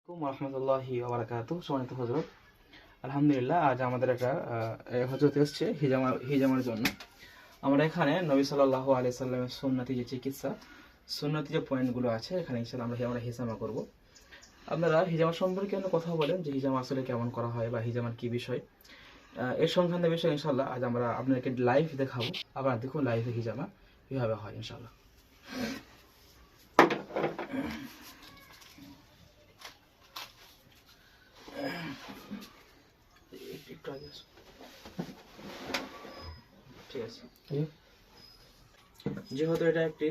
রহমতুল্লাহি ওয়া বারাকাতুহু। সম্মানিত হযরত, আলহামদুলিল্লাহ আজ আমাদের একটা হযরত এসছে হিজামার জন্য। আমরা এখানে নবী সাল্লাল্লাহু আলাইহি সাল্লামের সুন্নতি যে চিকিৎসা, সুন্নতি যে পয়েন্টগুলো আছে এখানে ইনশাআল্লাহ আমরা হিজামা করব। আপনারা হিজামা সম্পর্কে কথা বলেন যে হিজামা আসলে কেমন করা হয় বা হিজামার কি বিষয়, এর সংক্রান্ত বিষয় ইনশাআল্লাহ আজ আমরা আপনাদেরকে লাইভ দেখাবো। আবার দেখুন লাইভে হিজামা কীভাবে হয় ইনশাআল্লাহ। একটু আগে আসো। ঠিক আছে, যেহেতু এটা একটি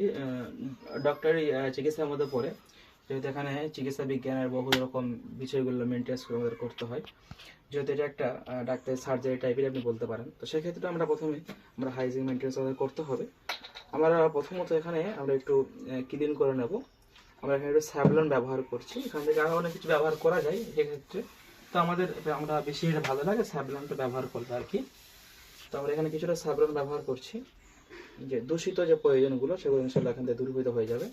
ডক্টরি চিকিৎসার মধ্যে পড়ে, যেহেতু এখানে চিকিৎসা বিজ্ঞানের বহু রকম বিষয়গুলো মেনটেন্স করে আমাদের করতে হয়, যেহেতু এটা একটা ডাক্তার সার্জারি টাইপের আপনি বলতে পারেন, তো সেক্ষেত্রে আমরা প্রথমে হাইজিন মেনটেন্স আমাদের করতে হবে। আমরা প্রথমত এখানে আমরা একটু ক্লিন করে নেব। আমরা এখানে একটু স্যাভলন ব্যবহার করছি, এখান থেকে আরও অনেক কিছু ব্যবহার করা যায় সেক্ষেত্রে, তো আমরা বেশি এটা ভালো লাগে স্যাভলনটা ব্যবহার করতে আর কি। তো আমরা এখানে কিছুটা স্যাভলন ব্যবহার করছি, যে দূষিত যে প্রয়োজনগুলো সেগুলো ইনশাআল্লাহ এখান থেকে দূরীভূত হয়ে যাবে।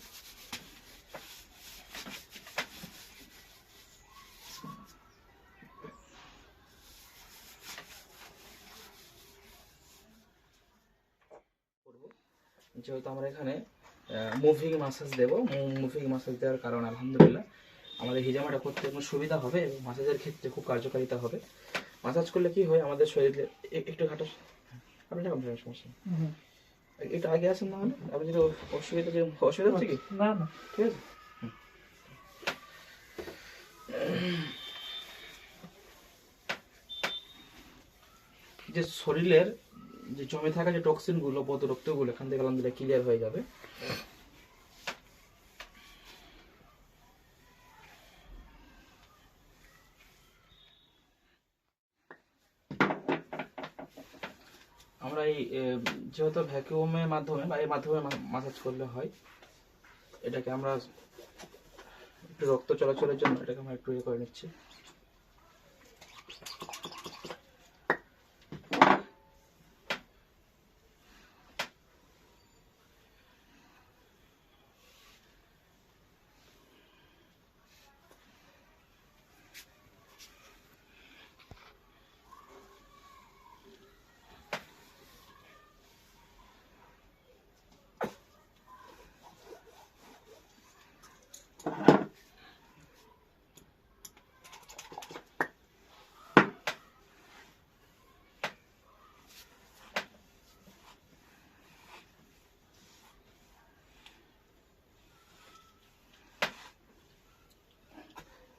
যেহেতু আমরা এখানে মুভিং মাসাজ দেব, মুভিং মাসাজ দেওয়ার কারণে আলহামদুলিল্লাহ আমাদের হিজামাটা করতে কোনো সুবিধা হবে এবং মাসাজের ক্ষেত্রে খুব কার্যকারিতা হবে। মাসাজ করলে কি হয় আমাদের শরীরে একটু ঘাটা, আপনার সমস্যা একটু আগে আসেন, না হলে আপনি যদি অসুবিধা হচ্ছে কি না, ঠিক আছে। যে শরীরের যে জমে থাকা যে টক্সিনগুলো, বদরক্তগুলো এখান থেকে আলহামদুলিল্লাহ ক্লিয়ার হয়ে যাবে। আমরা এই যেহেতু ভ্যাকুয়ামের মাধ্যমে বা এই মাধ্যমে মাসাজ করলে হয়, এটাকে আমরা একটু রক্ত চলাচলের জন্য এটাকে আমরা একটু করে নিচ্ছি।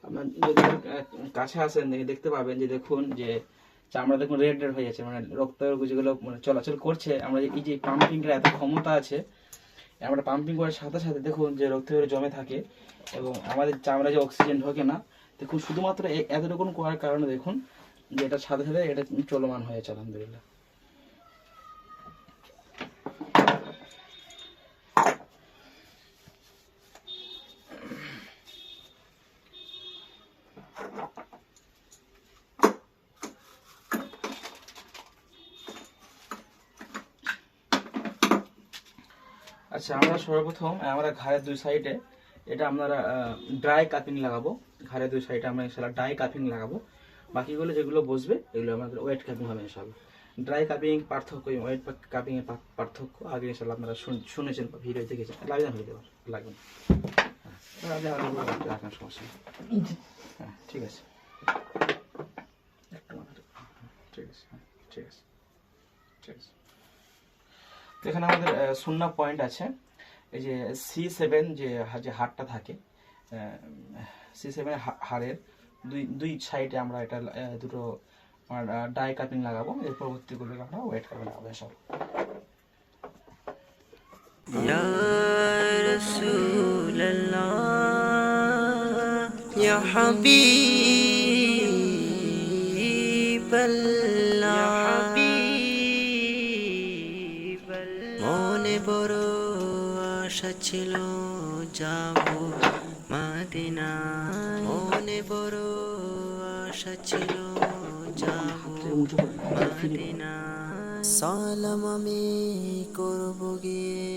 আপনার যদি কাছে আসেন দেখতে পাবেন যে দেখুন যে চামড়া দেখুন রেড রেড হয়ে যাচ্ছে, মানে রক্তের যেগুলো চলাচল করছে। আমরা এই যে পাম্পিংয়ের এত ক্ষমতা আছে, আমরা পাম্পিং করার সাথে সাথে দেখুন যে রক্তের জমে থাকে এবং আমাদের চামড়া যে অক্সিজেন ঢোকে না, দেখুন শুধুমাত্র এতটুকু করার কারণে দেখুন যে এটার সাথে সাথে এটা চলমান হয়েছে আলহামদুলিল্লাহ। আচ্ছা, আমরা সর্বপ্রথম আমরা ঘাড়ের দুই সাইডে এটা আপনারা ড্রাই কাপিং লাগাবো। ঘাড়ের দুই সাইডে আমরা ইনশাল্লাহ ড্রাই কাপিং লাগাবো। বাকিগুলো যেগুলো বসবে এগুলো আমাদের ওয়েট কাপিং হবে ইনশাল্লাহ। ড্রাই কাপিং পার্থক্য, ওয়েট কাপিং এর পার্থক্য আগে ইনশাল্লাহ আপনারা শুনেছেন বা ভিডিও দেখেছেন। লাগবে না, হয়ে যাবে, লাগবে না। রাখার সমস্যা নেই। হ্যাঁ, ঠিক আছে, ঠিক আছে, ঠিক আছে, ঠিক আছে। এখানে আমাদের সুন্নাহ পয়েন্ট আছে, এই যে C7 যে হাড়টা থাকে, C7 হাড়ের দুই সাইডে আমরা এটা দুটো ডাই কাটিং লাগাবো। এর পরবর্তীগুলো আমরা ওয়েট কাটিং লাগাবো সব। ইয়া রাসূলুল্লাহ ইয়া হাবিবাল্লাহ, মনে বড় আশা ছিল যাব মদিনায়, মনে বড় আশা ছিল যাব মদিনায়। সালাম আমি করব গিয়ে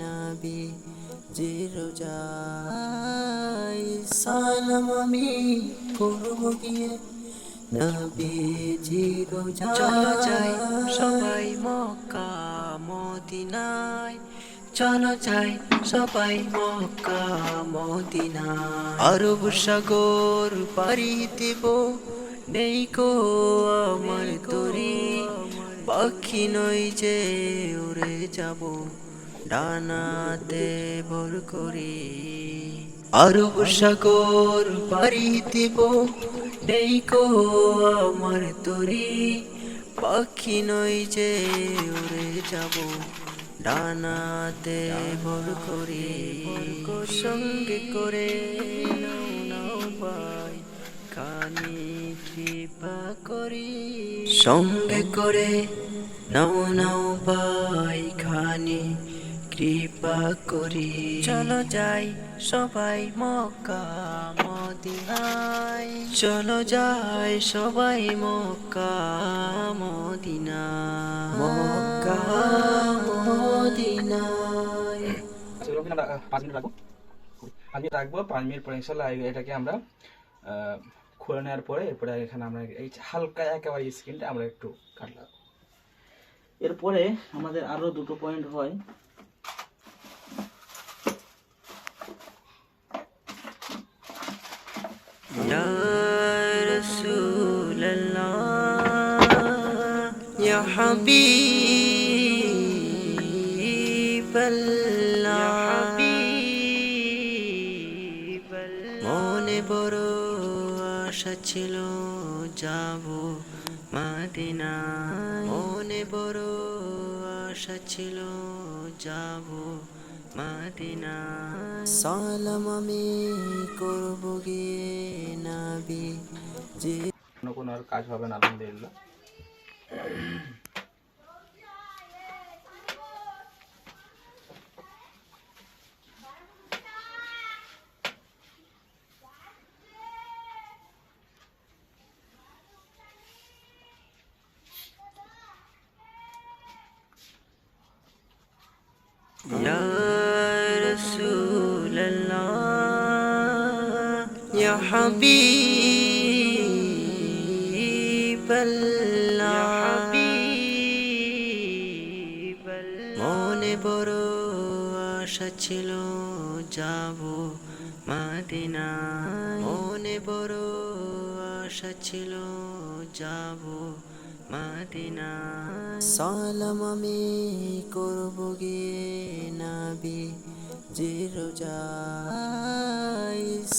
নবী যে রোজায় সালাম আমি করব গিয়ে নবীজি রোজা। চলো যাই সবাই মক্কা মদিনায়, চলো যাই সবাই মক্কা মদিনায়। আরব সাগর পাড়ি দেব, নেই কো আমার তরি, পাখি নই যে উড়ে যাব ডানাতে ভর করে। আরব সাগর পাড়ি দেব, নেই কো আমার তরি, পাখি নই যে উড়ে যাব ডানাতে ভর করে। সঙ্গে করে নাও নাও ভাই খানি কৃপা করি, সঙ্গে করে নাও নাও ভাই খানি কৃপা করি। চলো যাই সবাই মক্কা মদিনায়, চলো যাই সবাই মক্কা মদিনায়, মক্কা মদিনায়। সেগুলো আমরা 5 মিনিট রাখবো। 5 মিনিট রাখবো, 5 মিনিট পরে ইনশাল্লাহ এটাকে আমরা খুলে নেওয়ার পরে এরপরে এখানে আমরা এই হালকা একেবারে স্কিনটা আমরা একটু কাটলাম। এরপরে আমাদের আরো দুটো পয়েন্ট হয়। ইয়া রাসূলুল্লাহ ইয়া হাবিবাল্লাহ, মনে বড় আশা ছিল যাব মদিনায়, মনে বড় আশা ছিল যাব মদিনায়। সালাম আমি করব গিয়ে নবী যে। কোনো আর কাজ হবে না আলহামদুলিল্লাহ। ইয়া রাসূলুল্লাহ ইয়া হাবিবাল্লাহ, মনে বড় আশা ছিল যাব মদিনায়, মনে বড় আশা ছিল যাব মদিনায়। সালাম আমি করব গিয়ে নবী যে রোজায়,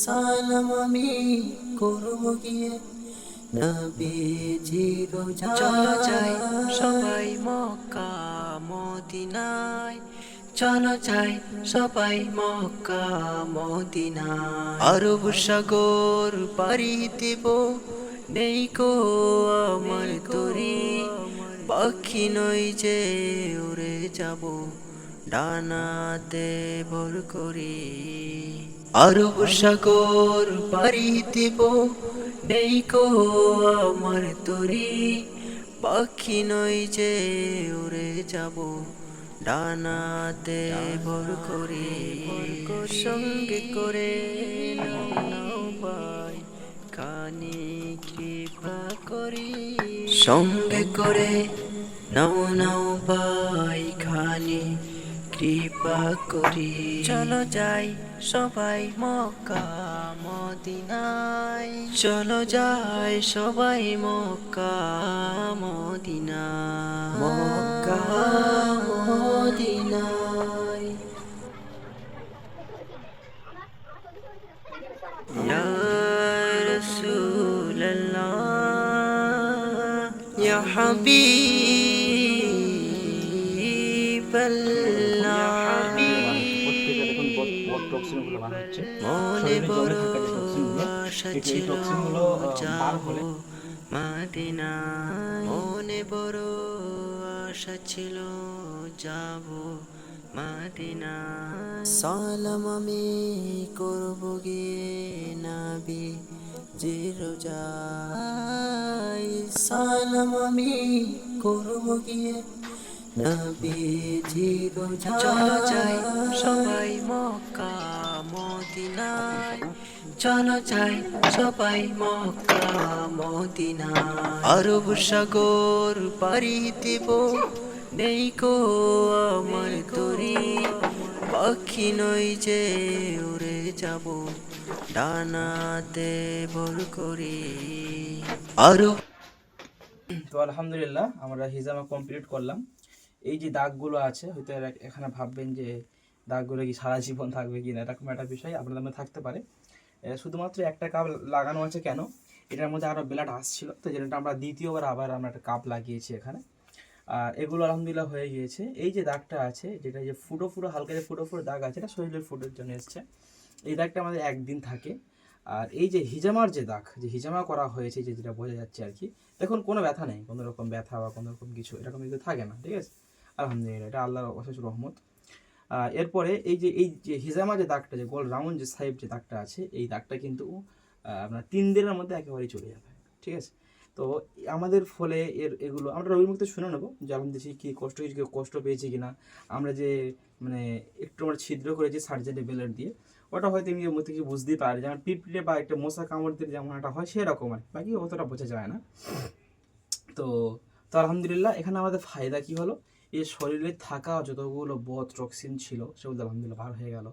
সালাম আমি করব গিয়ে নবীজি রোজা। চলো যাই সবাই মক্কা মদিনায়, চলো যাই সবাই মক্কা মদিনায়। আরব সাগর পাড়ি দেব, নেই কো আমার তরি, পাখি নই যে উড়ে যাব ডানাতে ভর করে। আরব সাগর পাড়ি দেব, নেই কো আমার তরি, পাখি নই যে উড়ে যাব ডানাতে ভর করে। সঙ্গে করে নাও নাও ভাই খানি কৃপা করি, সঙ্গে করে নাও নাও ভাই খানি কৃপা করি। চলো যাই সবাই মক্কা মদিনায়, চলো যাই সবাই মক্কা মদিনায়, মক্কা মদিনায়। ইয়া রাসূলুল্লাহ ইয়া হাবিবাল্লাহ, মনে বড় আশা ছিল যাব মদিনায়, মনে বড় আশা ছিল যাব মদিনায়। সালাম আমি করব গিয়ে নবী যে রোজায়, সালাম আমি করব গিয়ে নবীজি গো চলো যাই সবাই মক্কা মদিনায়, চলো যাই সবাই মক্কা মদিনায়। আরব সাগর পাড়ি দিব, নেই কো আমার তরি, পাখি নই যে উড়ে যাব ডানাতে ভর করি। আরব তো আলহামদুলিল্লাহ আমরা হিজামা কমপ্লিট করলাম। এই যে দাগগুলো আছে হয়তো এখানে ভাববেন যে দাগগুলো কি সারা জীবন থাকবে কি না, এরকম একটা বিষয় আপনাদের মধ্যে থাকতে পারে। শুধুমাত্র একটা কাপ লাগানো আছে কেন, এটার মধ্যে আরও ব্লাড আসছিল, তো যেটা আমরা দ্বিতীয়বার আবার আমরা একটা কাপ লাগিয়েছি এখানে। আর এগুলো আলহামদুলিল্লাহ হয়ে গিয়েছে। এই যে দাগটা আছে, যেটা যে ফুটো ফুটো হালকা যে ফুটো ফুটো দাগ আছে, এটা শরীরের ফুটোর জন্য এসছে। এই দাগটা আমাদের একদিন থাকে। আর এই যে হিজামার যে দাগ, যে হিজামা করা হয়েছে, যেটা বোঝা যাচ্ছে আর কি, দেখুন কোনো ব্যথা নেই, কোনো রকম ব্যথা বা কোনো রকম কিছু এরকম কিছু থাকে না, ঠিক আছে। আলহামদুলিল্লাহ, এটা আল্লাহর অশেষ রহমত। এরপরে এই যে হিজামা যে দাগটা, যে গোল রাউন্ড যে সাইড যে দাগটা আছে, এই দাগটা কিন্তু আপনার 3 দিনের মধ্যে একেবারেই চলে যাবে, ঠিক আছে। তো আমাদের ফলে এগুলো আমরা রোগীর মুক্তি শুনে নেবো যে আলহামদুলিল্লাহ কি কষ্ট পেয়েছি কিনা। আমরা যে মানে একটু আমরা ছিদ্র করেছি সার্জারি বেলার দিয়ে, ওটা হয়তো আমি ওর মধ্যে কিছু বুঝতেই পারি, যেমন পিঁপড়ে বা একটা মশা কামড় দিলে যেমন একটা হয় সেরকম আর বাকি অতটা বোঝা যায় না। তো তো আলহামদুলিল্লাহ এখানে আমাদের ফায়দা কি হলো, এই শরীরে থাকা যতগুলো বদ টক্সিন ছিল সেগুলো আলহামদুলিল্লাহ বার হয়ে গেল,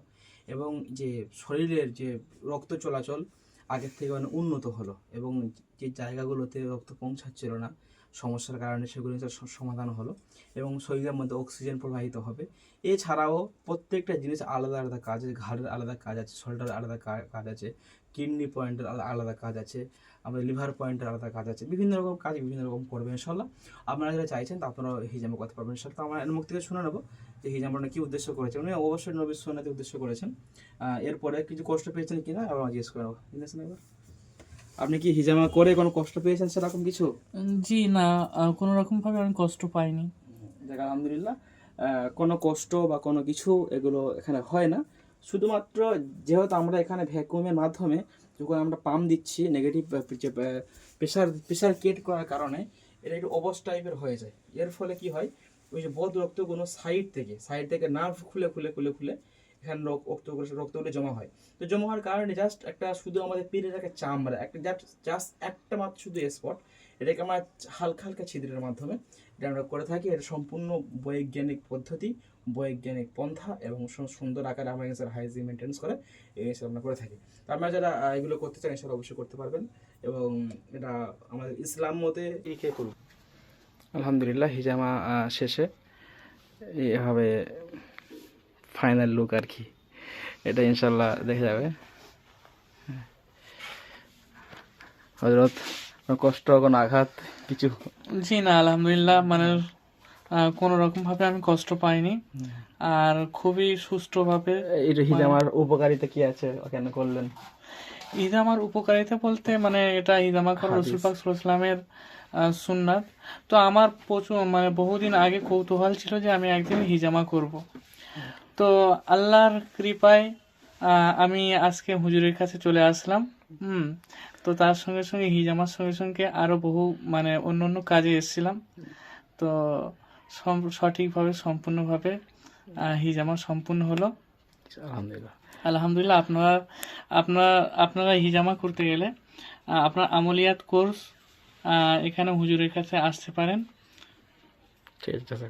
এবং যে শরীরের যে রক্ত চলাচল আগের থেকে অনেক উন্নত হলো, এবং যে জায়গাগুলোতে রক্ত পৌঁছাচ্ছিল না সমস্যার কারণে সেগুলো সমাধান হলো, এবং শরীরের মধ্যে অক্সিজেন প্রবাহিত হবে। এছাড়াও প্রত্যেকটা জিনিস আলাদা আলাদা কাজ আছে, ঘাড়ের আলাদা কাজ আছে, শোল্ডারের আলাদা কাজ আছে, কিডনি পয়েন্টের আলাদা কাজ আছে, আমাদের লিভার পয়েন্টের আলাদা কাজ আছে, বিভিন্ন রকম কাজ বিভিন্ন রকম করবে ইনশাল্লাহ। আপনারা যারা চাইছেন তা আপনারা হিজামা করতে পারবেন ইনশাল্লাহ। তো আমার এর মুখ থেকে শুনে নেবো যে হিজামাটা কী উদ্দেশ্য করেছে, উনি অবশ্যই নবীর সুন্নাতে উদ্দেশ্য করেছেন। এরপরে কিছু কষ্ট পেয়েছেন কিনা আবার জিজ্ঞেস করে নেবো, বুঝেছেন? এবার আপনি কি হিজামা করে কোনো কষ্ট পেয়েছেন সেরকম কিছু? জি না, কোনো রকম ভাবে আমি কষ্ট পাইনি। দেখ আলহামদুলিল্লাহ, কোনো কষ্ট বা কোনো কিছু এগুলো এখানে হয় না। শুধুমাত্র যেহেতু আমরা এখানে ভ্যাকুয়ামের মাধ্যমে যখন আমরা পাম্প দিচ্ছি, নেগেটিভ যে প্রেশার ক্রিয়েট করার কারণে এটা একটু অবস টাইপের হয়ে যায়। এর ফলে কি হয়, ওই যে বদ রক্তগুলো সাইড থেকে নার্ভ খুলে খুলে খুলে খুলে এখানে রক্তগুলো জমা হয়। তো জমা হওয়ার কারণে জাস্ট একটা শুধু আমাদের পেটের একটা চামড়া একটা জাস্ট একটা মাত্র শুধু স্পট, এটাকে আমরা হালকা হালকা ছিদ্রের মাধ্যমে এটা আমরা করে থাকি। এটা সম্পূর্ণ বৈজ্ঞানিক পদ্ধতি, বৈজ্ঞানিক পন্থা, এবং সুন্দর আকারে আমরা এসে হাইজিন মেনটেন্স করে এই জিনিসটা আমরা করে থাকি। তো আপনারা যারা এগুলো করতে চান সেটা অবশ্যই করতে পারবেন, এবং এটা আমাদের ইসলাম মতে কে করুন। আলহামদুলিল্লাহ হিজামা শেষে এইভাবে ফাইনাল লুক আর কি, এটা ইনশাল্লাহ দেখা যাবে। হযরত কষ্ট কোনো আঘাত কিছু? জি না, আলহামদুলিল্লাহ, মানে কোনো রকম ভাবে আমি কষ্ট পাইনি, আর খুবই সুষ্ঠুভাবে। এটা হিজামার উপকারিতা কি আছে, কেন করলেন? হিজামার উপকারিতা বলতে মানে এটা হিজামা করা রাসূল পাক সাল্লাল্লাহু আলাইহি ওয়াসাল্লামের সুন্নাত। তো আমার প্রচুর মানে বহুদিন আগে কৌতূহল ছিল যে আমি একদিন হিজামা করব। তো আল্লাহর কৃপায় আমি আজকে হুজুরের কাছে চলে আসলাম। তো তার সঙ্গে সঙ্গে হিজামার সঙ্গে সঙ্গে আরো বহু মানে অন্য কাজে এসেছিলাম। তো সঠিকভাবে সম্পূর্ণভাবে হিজামা সম্পূর্ণ হলো আলহামদুলিল্লাহ। আলহামদুলিল্লাহ। আপনারা হিজামা করতে গেলে আপনার আমলিয়াত কোর্স এখানে হুজুরের কাছে আসতে পারেন। ঠিক আছে।